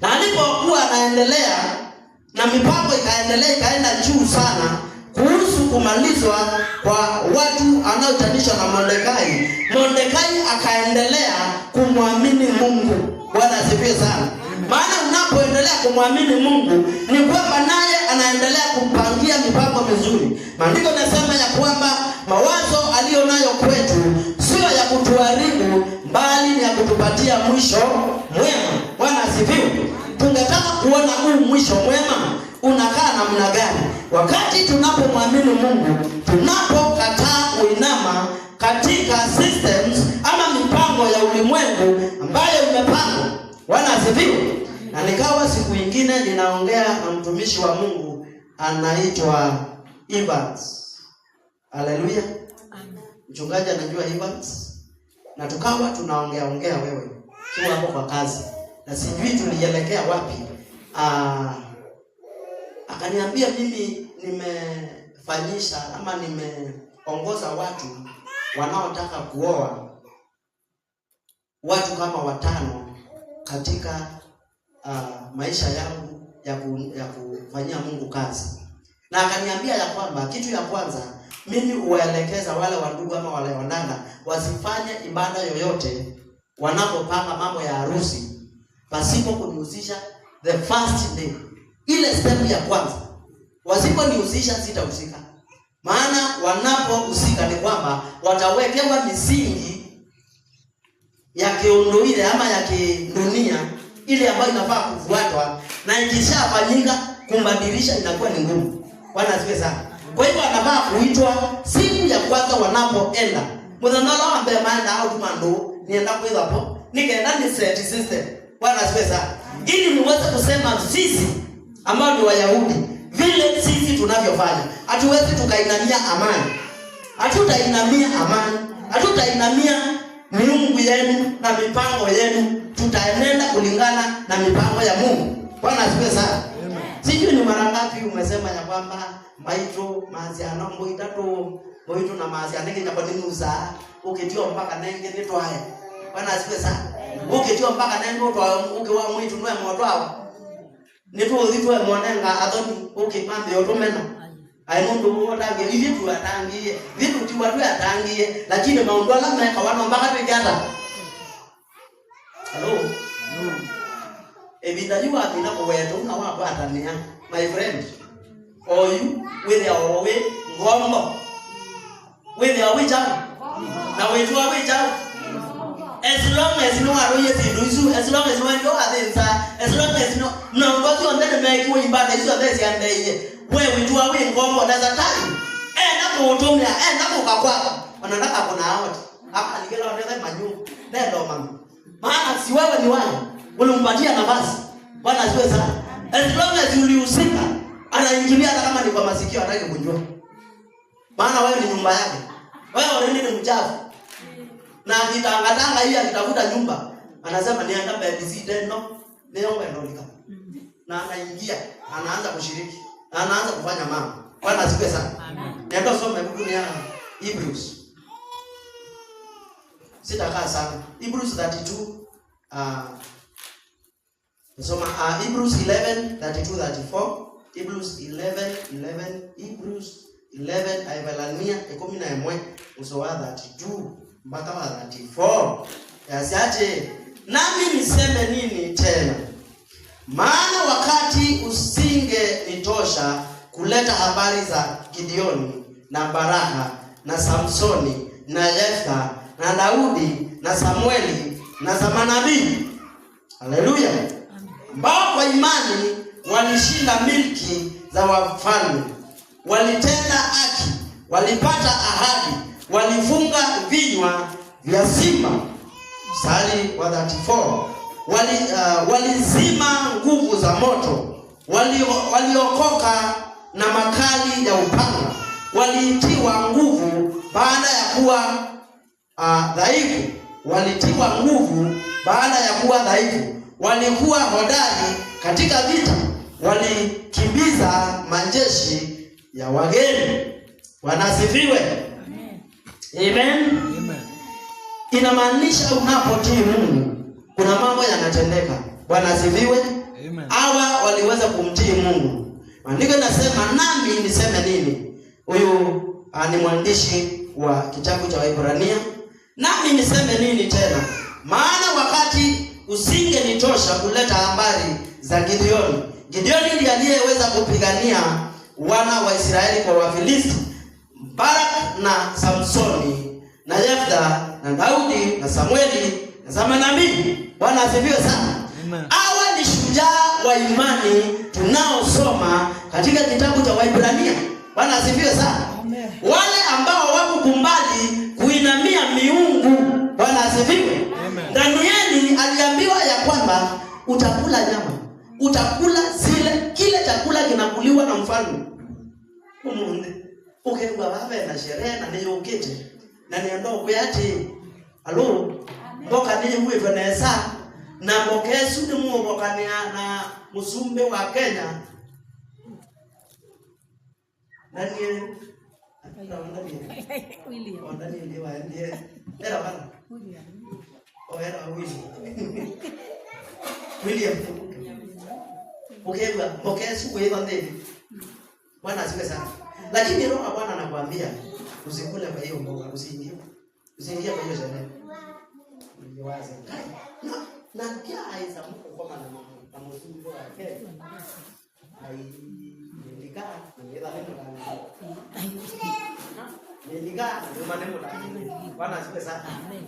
Na alipokuwa anaendelea na mipango ikaenda juu sana kuhusu kumalizwa kwa watu anaotanishwa na Mordekai, Mordekai akaendelea kumwamini Mungu. Bwana asifiwe sana. Maana unapoendelea kumwamini Mungu ni kwamba naye anaendelea kumpangia mipango mizuri. Maandiko yanasema ya kwamba mawazo aliyonayo kwetu sio ya kutuharibu, bali ni ya kutupatia mwisho mwema. Bwana asifiwe. asifiwe. Tungetaka kuona huu mwisho mwema unakaa namna gani wakati tunapomwamini Mungu, tunapokataa kuinama katika systems ama mipango ya ulimwengu ambayo imepangwa. Bwana asifiwe. Na nikawa siku nyingine ninaongea na mtumishi wa Mungu anaitwa Evans. Haleluya. Mchungaji anajua Evans. Na tukawa tunaongea wewe. Sio hapo kwa kazi. Na sijui tulielekea wapi. Akaniambia mimi nimefanyisha ama nimeongoza watu wanaotaka kuoa watu kama 5 katika maisha yangu ya kufanyia Mungu kazi. Na akaniambia ya kwamba kitu ya kwanza mimi huwaelekeza wale wandugu ama wale wananda wasifanye ibada yoyote wanapopanga mambo ya harusi pasipo kunihusisha the first day. Ile step ya kwanza. Wasiponihusisha sitahusika. Maana wanapohusika ni kwamba watawekewa misingi ya kiunduile ama ya kidunia ile ambayo inafaa kufuatwa, na ikishafanyika kumbadilisha inakuwa ni ngumu. Bwana asifiwe sana. Kwa hivyo anafaa kuitwa siku ya kwanza wanapoenda. Mwanalo ambaye maana au tumando nienda kwa hapo. Nikaenda ni set system. Bwana asifiwe sana. Ili muweze kusema sisi ambao ni Wayahudi vile sisi tunavyofanya. Hatuwezi tukainamia amani. Hatutainamia amani. Hatutainamia miungu yenu na mipango yenu. Tutaenenda kulingana na mipango ya Mungu. Bwana asifiwe sana. Sijui ni mara ngapi umesema ya kwamba maito maziano mboitatu moito na maziano nenge kwa nini uza ukitio mpaka nenge nito haya. Bwana asifiwe sana. Ukitio mpaka nenge ukiwa mwitu nwe moto hawa. Nito udhitwe mwanenga adoni ukipambe otomena. Aimundu wotangie vitu atangie vitu tiwatu atangie lakini maondola meka wana mpaka tukata. Hello. Ebinda you are in a way to know about my friend. Or you with your way, Gombo. With your way out. Now we do a way out. As long as no one is as long as no one goes as long as no what you under the make way but it's this and day. Where we do a way Gombo, there's a time. And I go to me and I go up on another one out. I get on the manu. Then, man. Man, see what you want. Ulimpatia nafasi. Bwana asifiwe sana. As long as ulihusika, anaingilia hata kama ni kwa masikio hataki kujua. Maana wewe ni nyumba yake. Wewe ni mchafu. Na akitangatanga hii akitafuta nyumba, anasema nienda BDC tena, niombe ndolika. Na anaingia, anaanza kushiriki, anaanza kufanya mambo. Bwana asifiwe sana. Amen. Nenda soma Biblia ya Hebrews. Sitakaa sana. Hebrews 32 Hebrews 11:32-34, Hebrews 11:11, Hebrews 11 aibalania 11 usowa 32 mpaka 34. Yasiaje nami niseme nini tena? Maana wakati usinge nitosha kuleta habari za Gideoni na Baraka na Samsoni na Yeftha na Daudi na Samueli na za manabii. Haleluya. Ambao kwa imani walishinda milki za wafalme, walitenda haki, walipata ahadi, walifunga vinywa vya simba. Mstari wa 34. Walizima nguvu za moto, waliokoka na makali ya upanga, walitiwa nguvu baada ya kuwa dhaifu, walitiwa nguvu baada ya kuwa dhaifu. Walikuwa hodari katika vita, walikimbiza majeshi ya wageni. Wanasifiwe. Amen. Amen. Inamaanisha unapotii Mungu kuna mambo yanatendeka. Wanasifiwe. Amen. Hawa waliweza kumtii Mungu. Maandiko yanasema nami niseme nini? Huyu ni mwandishi wa kitabu cha Waebrania. Nami niseme nini tena? Maana wakati usinge nitosha kuleta habari za Gideoni. Gideoni ndiye aliyeweza kupigania wana wa Israeli kwa Wafilisti. Barak na Samsoni na Yeftha na Daudi na Samueli na za manabii. Bwana asifiwe sana. Hawa ni shujaa wa imani tunaosoma katika kitabu cha Waebrania. Bwana asifiwe sana. Amen. Wale ambao wakukubali kuinamia miungu. Bwana asifiwe. Amen. Danieli aliambiwa ya kwamba utakula nyama. Utakula kile chakula kinakuliwa na mfalme. Umunde. Ukewa wawe na sherehe na niyo ukete. Na niendo kuyati. Alo. Mboka niyo uwe veneza. Na mbokesu ni mboka na musumbe wa Kenya. Daniel. William. Oh, Daniel ndiye ndiye. Era bana. William. Oh, era William. William. Ukewa mbokesu wewe ndeni. Bwana asifiwe sana. Lakini roho Bwana anakuambia usikule kwa hiyo mboga, usiingie kwa hiyo sherehe. Niwaze. Na kia aiza Mungu kwa na mzungu wake. Nilika ndio maneno la. Bwana asifiwe sana. Amen.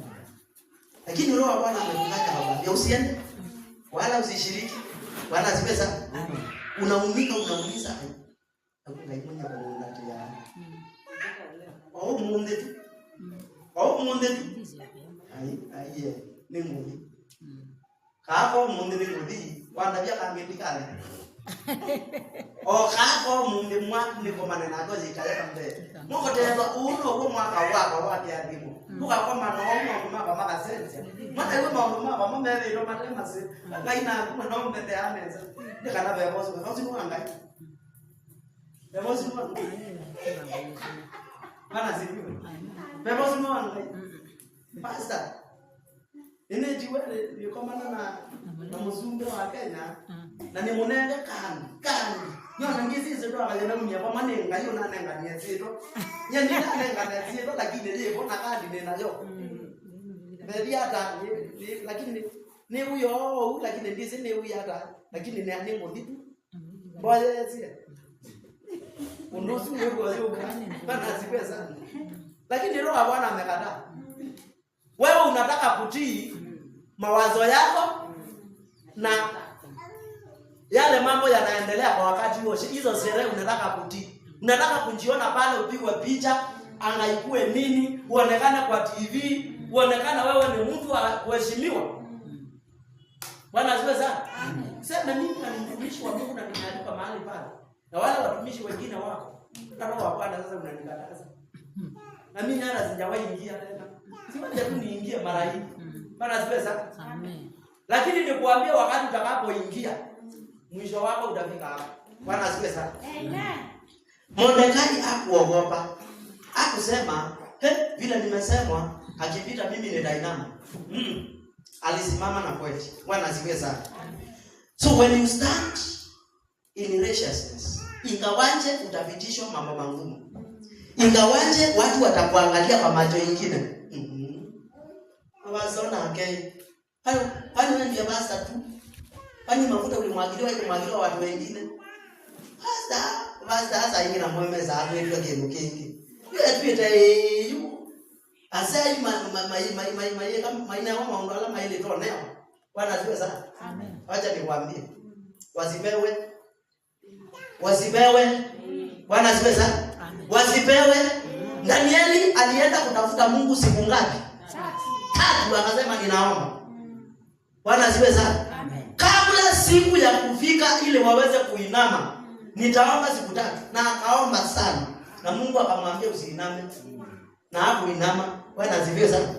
Lakini roho Bwana amekutaka hapo. Usiende wala usishiriki. Bwana asifiwe sana. Unaumiza Ngaimonya kwa ndani ya. Munde tu. Ai ni mudi. Kako munde ni mudi, wanabia kamendikane. Kako munde mwaka ni kwa maneno yako zikaleta mbele. Mungu tena uno kwa mwaka wako wapi adimu. Muka kwa manomo kwa maka sense. Mata wewe mama mama mimi ndio matema sisi. Ngaina kwa ndio mbele ameza. Nikana bebe bosi, bosi mwanga. Bebosi mwanga. Bana zipiwe. Bebosi mwanga. Pastor. Jiwele nikomana na mzungu wa Kenya na ni munenge kan. Yona ngizi zetu akajana mnya kwa manenga yona nenga ni zetu. Nyandi nenga ni zetu lakini leo na kadi nena yo. Beli hata lakini ni huyo lakini ndizi ni huyo hata lakini ni anengo nditu. Boye zie. Unusu yuko bana sipesa. Lakini roho Bwana amekataa. Wewe unataka kutii mawazo yako na yale mambo yanaendelea kwa wakati huo. Hizo sherehe unataka kutii. Unataka kujiona pale upigwe picha, angaikue nini, uonekane kwa TV, uonekane wewe ni mtu wa kuheshimiwa. Bwana asifiwe sana. Sema mimi ni mtumishi wa Mungu na ninalipa mahali pale. Na wale watumishi wengine wako. Kama wapanda sasa unanikataza. Na mimi hata sijawahi ingia tena. Siwaje tu niingie mara hii. Bwana asifiwe sana. Amen. Lakini nikuambia wakati utakapoingia mwisho wako utafika hapo. Bwana asifiwe sana. Amen. Mordekai hakuogopa. Hakusema, vile nimesemwa akipita mimi ni dynamo. Alisimama na kweli. Bwana asifiwe sana. So when you stand in righteousness, ingawaje utapitishwa mambo magumu. Ingawaje watu watakuangalia kwa macho mengine. Awazona okay. Hayo ndio basta tu. Kwani mafuta ulimwagiliwa watu wengine. Basta sasa ingira mwemeza hapo ndio kitu kingi. Yeye tuita yu. Asai maina wa maondola maile toneo. Bwana asifiwe sana. Amen. Acha niwaambie. Wasipewe. Bwana asifiwe sana. Wasipewe. Danieli alienda kutafuta Mungu siku ngapi? 3 akasema ninaomba. Bwana asifiwe sana. Kabla siku ya kufika ile waweze kuinama, nitaomba siku 3. Na akaomba sana. Na Mungu akamwambia usiiname. Na hakuinama. Bwana asifiwe sana.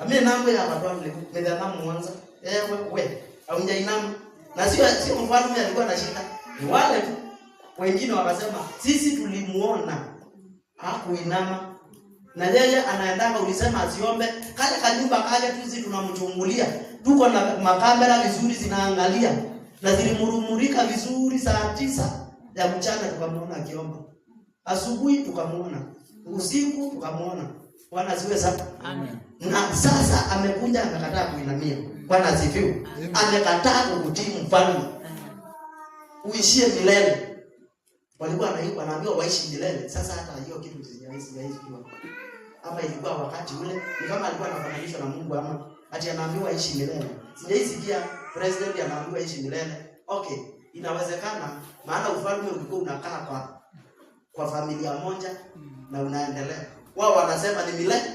Mimi nangu ya watu nilikuwa mwanza. Wewe haunjainama. Na sio mfalme alikuwa na shida. Ni wale tu wengine wakasema sisi tulimuona hakuinama. Na yeye anaendanga ulisema asiombe kale kanyumba kale tu sisi tunamchungulia. Tuko na makamera vizuri zinaangalia na zilimurumurika vizuri saa 9 ya mchana tukamwona akiomba. Asubuhi tukamwona. Usiku tukamwona. Bwana asifiwe sana. Amen. Na sasa amekuja akakataa kuinamia. Bwana asifiwe. Amekataa kutii mfalme. Uishie milele. Walikuwa wanaambiwa waishi milele. Sasa hata hiyo kitu sijaishi kiwa. Hapa ilikuwa wakati ule ni kama alikuwa anafananishwa na Mungu ama ati anaambiwa ishi milele. Sijaisikia president anaambiwa ishi milele. Okay, inawezekana maana ufalme ulikuwa unakaa kwa familia moja na unaendelea. Wao wanasema ni milele.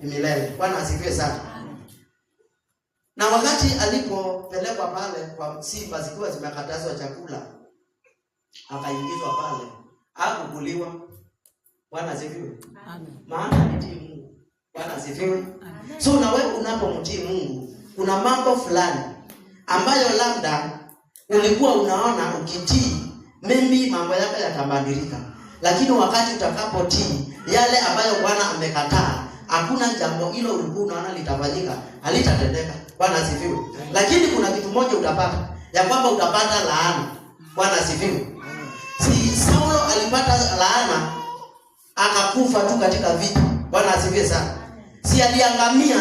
Ni milele. Bwana asifiwe sana. Na wakati alipopelekwa pale kwa simba zikiwa zimekatazwa chakula, akaingizwa pale, hakukuliwa. Bwana asifiwe. Amen. Maana ni Mungu. Bwana asifiwe. Amen. So na wewe unapomtii Mungu, kuna mambo fulani ambayo labda ulikuwa unaona ukitii maybe mambo yako yatabadilika. Lakini wakati utakapotii yale ambayo Bwana amekataa, hakuna jambo hilo ulikuwa unaona litafanyika, halitatendeka. Bwana asifiwe. Lakini kuna kitu moja utapata, ya kwamba utapata laana. Bwana asifiwe. Si Saulo alipata laana akakufa tu katika vita. Bwana asifiwe sana. Si aliangamia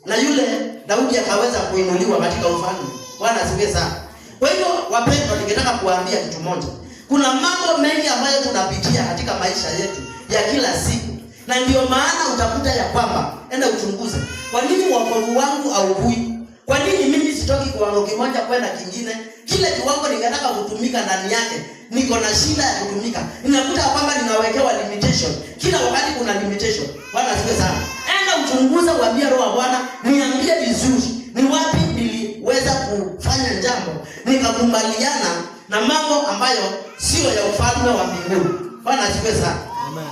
na yule Daudi akaweza kuinuliwa katika ufalme. Bwana asifiwe sana. Kwa hivyo wapendwa, ningetaka kuambia kitu moja. Kuna mambo mengi ambayo tunapitia katika maisha yetu ya kila siku. Na ndio maana utakuta ya kwamba enda uchunguze. Kwa nini wokovu wangu haukui? Kwa nini mimi sitoki kiwango kimoja kwenda kingine? Kile kiwango ningetaka kutumika ndani yake, niko na shida ya kutumika. Ninakuta kwamba ninawekewa limitation. Kila wakati kuna limitation. Bwana asifiwe sana. Enda uchunguze, waambie Roho wa Bwana, niambie vizuri ni wapi niliweza kufanya jambo nikakubaliana na mambo ambayo sio ya ufalme wa mbinguni. Bwana asifiwe sana. Amen.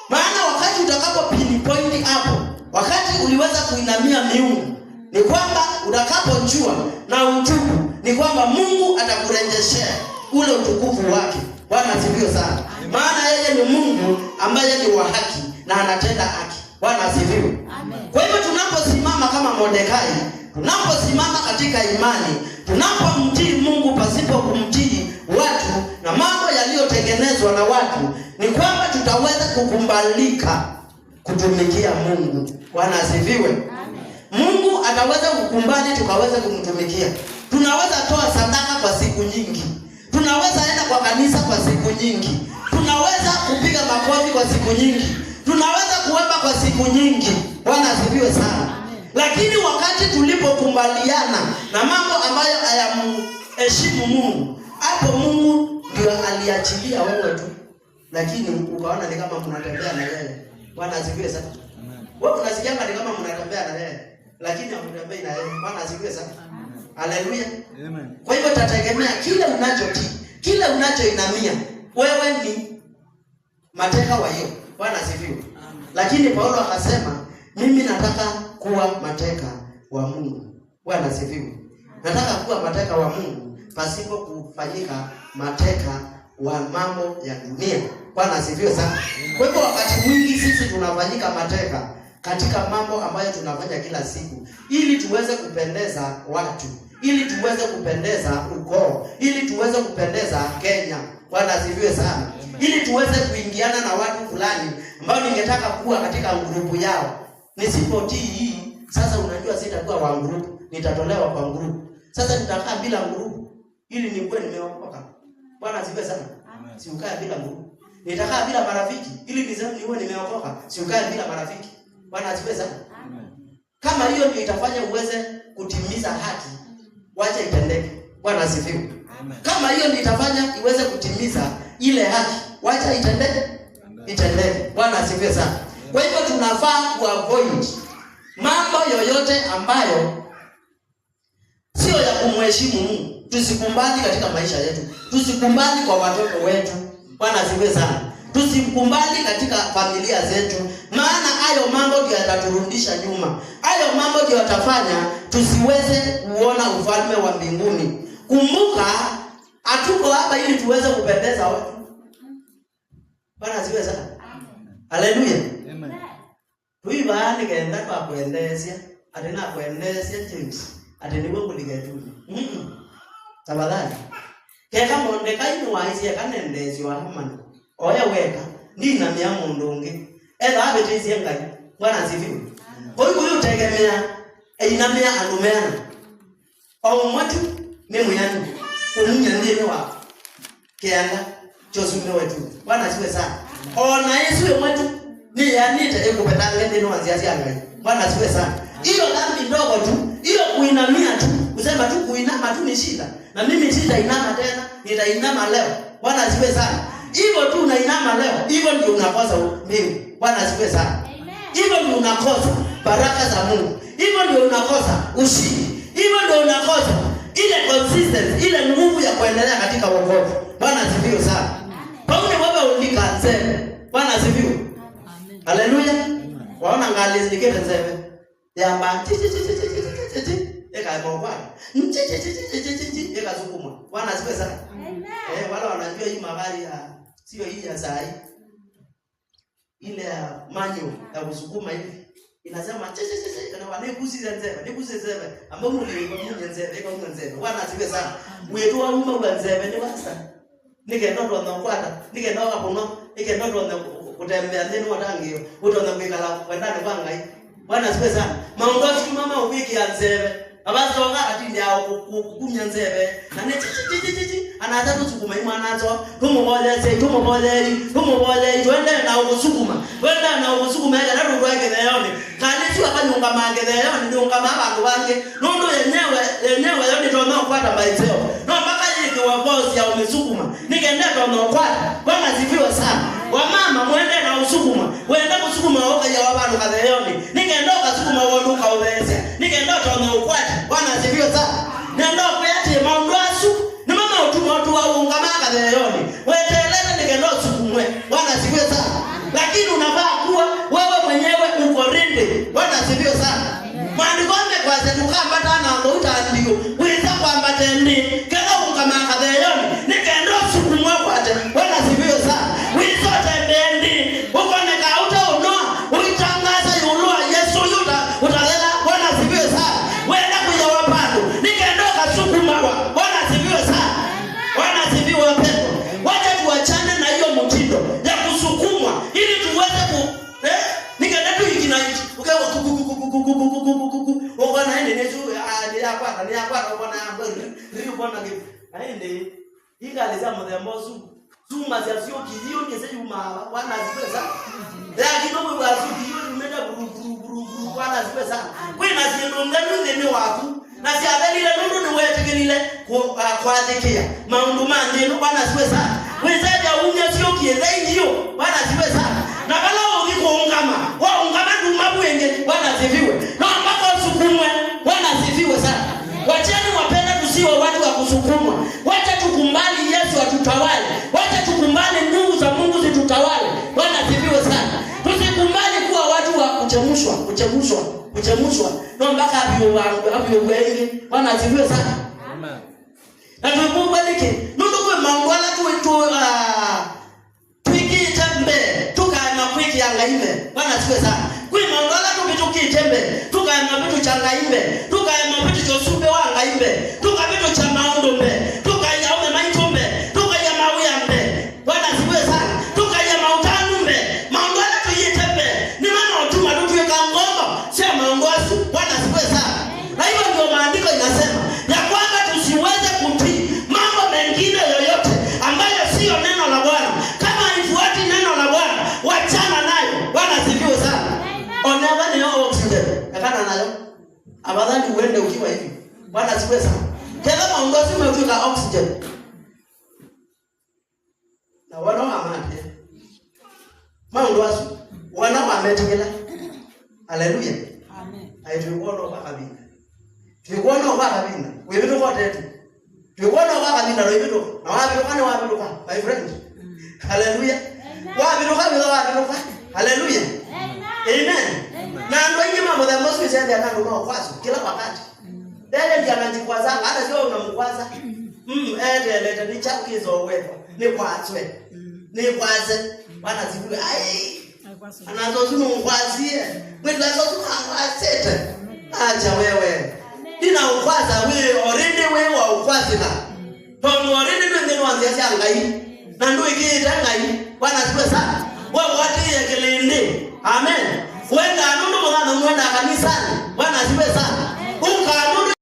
Maana wakati utakapo pinpoint hapo, wakati uliweza kuinamia miungu, ni kwamba utakapojua na utubu, ni kwamba Mungu atakurejeshea ule utukufu wake. Bwana asifiwe sana. Maana yeye ni Mungu ambaye ni wa haki na anatenda haki. Bwana asifiwe. Amen. Kwa hivyo tunaposimama kama Mordekai, tunaposimama katika imani, tunapomtii Mungu pasipo kumtii watu na mambo yaliyotengenezwa na watu, ni kwamba tutaweza kukumbalika kutumikia Mungu. Bwana asifiwe. Amen. Mungu ataweza kukumbali tukaweza kumtumikia. Tunaweza toa sadaka kwa siku nyingi. Tunaweza enda kwa kanisa kwa siku nyingi. Tunaweza kupiga makofi kwa siku nyingi. Tunaweza kuomba kwa siku nyingi. Bwana asifiwe sana. Lakini wakati tulipokubaliana na mambo ambayo hayamheshimu Mungu, hapo Mungu ndio aliachilia wewe tu. Lakini ukaona ni kama mnatembea na yeye. Bwana asifiwe sana. Wewe unasikia ni kama mnatembea na yeye, lakini hamtembei na yeye. Bwana asifiwe sana. Haleluya. Amen. Kwa hivyo tategemea kile unachotii, kile unachoinamia. Wewe ni mateka wa hiyo. Bwana asifiwe. Lakini Paulo akasema, mimi nataka kuwa mateka wa Mungu. Bwana asifiwe. Nataka kuwa mateka wa Mungu pasipo kufanyika mateka wa mambo ya dunia. Bwana asifiwe sana. Kwa hivyo wakati mwingi sisi tunafanyika mateka katika mambo ambayo tunafanya kila siku, ili tuweze kupendeza watu, ili tuweze kupendeza ukoo, ili tuweze kupendeza Kenya. Bwana asifiwe sana. Ili tuweze kuingiana na watu fulani ambao ningetaka kuwa katika grupu yao. Nisipotii hii, sasa unajua sitakuwa wa grupu, nitatolewa kwa grupu. Sasa nitakaa bila grupu ili niwe nimeokoka. Bwana asifiwe sana. Si ukae bila grupu. Nitakaa bila marafiki ili niwe nimeokoka. Si ukae bila marafiki. Bwana asifiwe sana. Kama hiyo ndio itafanya uweze kutimiza haki, wacha itendeke. Bwana asifiwe. Kama hiyo ndio itafanya iweze kutimiza ile haki, wacha itendeke. Itendeke. Bwana asifiwe sana. Kwa hivyo tunafaa kuavoid mambo yoyote ambayo sio ya kumheshimu Mungu. Tusikumbali katika maisha yetu. Tusikumbali kwa watoto wetu. Bwana asifiwe sana. Tusikumbali katika familia zetu. Maana hayo mambo ndio yataturudisha nyuma. Hayo mambo ndio yatafanya tusiweze kuona ufalme wa mbinguni. Kumbuka, hatuko hapa ili tuweze kupendeza watu. Bwana asifiwe sana. Haleluya. Amen. Tuibane kenda kwa kuendesha, atena kuendesha James. Ateni wangu ligetuni. Tafadhali. Keka Mordekai ni waisi akanendezi wa hamani. Oya weka ndina mia mondonge. Eba abetezi ngai. Bwana asifiwe. Kwa hiyo utegemea inamia anumeana. Au mtu ni muyani. Umunyandeni wa kianda chosume wetu. Bwana asifiwe sana. Ona Yesu wetu ni yanite ekupetanga ndeni wanziazi angai. Bwana asifiwe sana. Hiyo dhambi ndogo tu, hiyo kuinamia tu, kusema tu kuinama tu ni shida. Na mimi sitainama tena, nitainama leo. Bwana asifiwe sana. Hivyo tu unainama leo, hivyo ndio unakosa mbingu. Bwana asifiwe sana. Hivyo ndio unakosa baraka za Mungu. Hivyo ndio unakosa ushindi. Hivyo ndio unakosa ile consistency, ile nguvu ya kuendelea katika wokovu. Bwana asifiwe sana. Paulo wewe ulikanze. Bwana asifiwe. Amen. Haleluya. Waona ngali zikete nzeve. Yamba eka kwa eka sukuma. Bwana asifiwe sana. Amen. Wale wanajua hii magari ya sio hii ya saa hii. Ile ya manyo ya kusukuma hivi. Inasema kana wanekusiza nzeve, nekusiza ambao munye nzeve, eka munye nzeve. Bwana asifiwe sana. Wetu wa umma nzeve ni basta. Nige ndo ndo kwata, nige ndo hapo nige ndo ndo kutembea ndani watangio, utaona kwikala kwendani kwanga hii. Bwana asifiwe sana. Maongozi mama ubiki ya nzeve. Abazo nga atindi yao kukumya nzeve. Na ne anaanza kusukuma imanazo, tumuboje twende na usukuma. Twende na usukuma ya ndio kwake leoni. Kani tu akanyunga mange leoni ndio kama abantu bange. Nondo yenyewe yoni tona kwata baiteo. No mpaka yiki wa boss ya umesukuma. Nikaenda tona kwata. Bwana asifiwe sana. Wamama mwende na usukuma. Wende kusukuma oka ya wabantu kadheoni. Nikaenda kusukuma woduka ubeze. Nikaenda tona kwata. Bwana asifiwe sana. Nenda kuyati maundasu. Ni mama utuma watu wa ungamaka leoni. Wetelele nikaenda sukumwe. Bwana asifiwe sana. Lakini unafaa kuwa wewe mwenyewe uko rinde. Bwana asifiwe sana. Maandiko yamekwaza tukambata na ndo utandio. Weza kwamba tendi. Kala ungamaka leoni. Nikaenda sukumwe kwate. Bwana asifiwe sana. Weza tendi. Uko nekauta unoa. Uitangaza yulua Yesu yuta. Utalela. Bwana asifiwe sana. Wenda kuja wapando. Nikaenda kasukumawa. Bwana asifiwe sana. Bwana asifiwe wapendo. Wacha tuachane na hiyo mtindo ya kusukumwa ili tuweze nikaenda tu ikinaichi. Ukawa uko naende nezu ni yakwata uko na ndio bwana ngi. Aende ingaliza mudembozu. Zuma za sio kilio kese yuma. Bwana asifiwe sana. Lakini wewe wasuki umeenda buru Bwana asifiwe sana. Wewe naziendo ngani ni wako. Na siadalile nundu ni wetekelile kwazikia. Maundu manje Bwana asifiwe sana. Wezaja unye sio kielei hiyo. Bwana asifiwe sana. Na kala uliko ungama, wa ungama ndumabu wenge. Bwana asifiwe. Na mpaka usukumwe. Bwana asifiwe sana. Wacheni wapenda tusiwe watu wa kusukumwa. Wacha tukumbali Yesu atutawale. Wacha tukumbali nguvu za Mungu zitutawale. Bwana asifiwe sana. Tusikumbali kuwa watu wa kuchemushwa. No mpaka hapo wengi. Bwana asifiwe sana. Amen. Na tukubalike. Ndio kwa mambo ala tukitembe tukana kwiki yangaimbe. Bwana asifiwe sana. Kwa mambo ala tukitembe tukana vitu changaimbe. Tukana vitu chosube wangaimbe. Tukavitu cha maondombe. Tukaya ume maitombe. Tukaya mawiyambe. Bwana asifiwe sana. Tukaya mautanumbe. Mambo ala tukitembe. Ni maana utuma tuwe kangoma. Sio maongozi. Bwana asifiwe sana. Na hiyo ndio maandiko inasema ya kwamba tusiweze kutii mambo mengine yoyote ambayo sio neno la Bwana. Kama haifuati neno la Bwana, wachana nayo. Bwana asifiwe sana. Oneva ni oxygen. Yakana nayo. Abadhani uende ukiwa hivi. Bwana asifiwe sana. Kila maongozi umefika oxygen. Na wana amate. Maongozi wana ametekela. Haleluya. Amen. Aituona kwa kabisa. Tuikuona kwa kabisa. Wewe ndio kote tu. Tuikuona kwa kabisa ndio hivyo. Na wapi kwa my friend. Haleluya. Wapi kwa haleluya. Amen. Na ndio hii mambo ya Moses yeye anataka ndio kwazo kila wakati. Dada ndiye anajikwaza hata sio unamkwaza. Leta ni chakizo wewe. Ni kwazwe. Ni kwaze. Bwana siku ai. Anazozumu mkwazie. Wewe unazozumu kwazete. Acha wewe. Nina ukwaza wewe already wewe wa ukwazi na. Tono already ndio wanzia ngai. Na ndio ikiita ngai. Bwana siku sana. Wewe wati yekelinde. Amen. Wenda nundu mwana mwenda kanisani. Bwana siku sana. Uka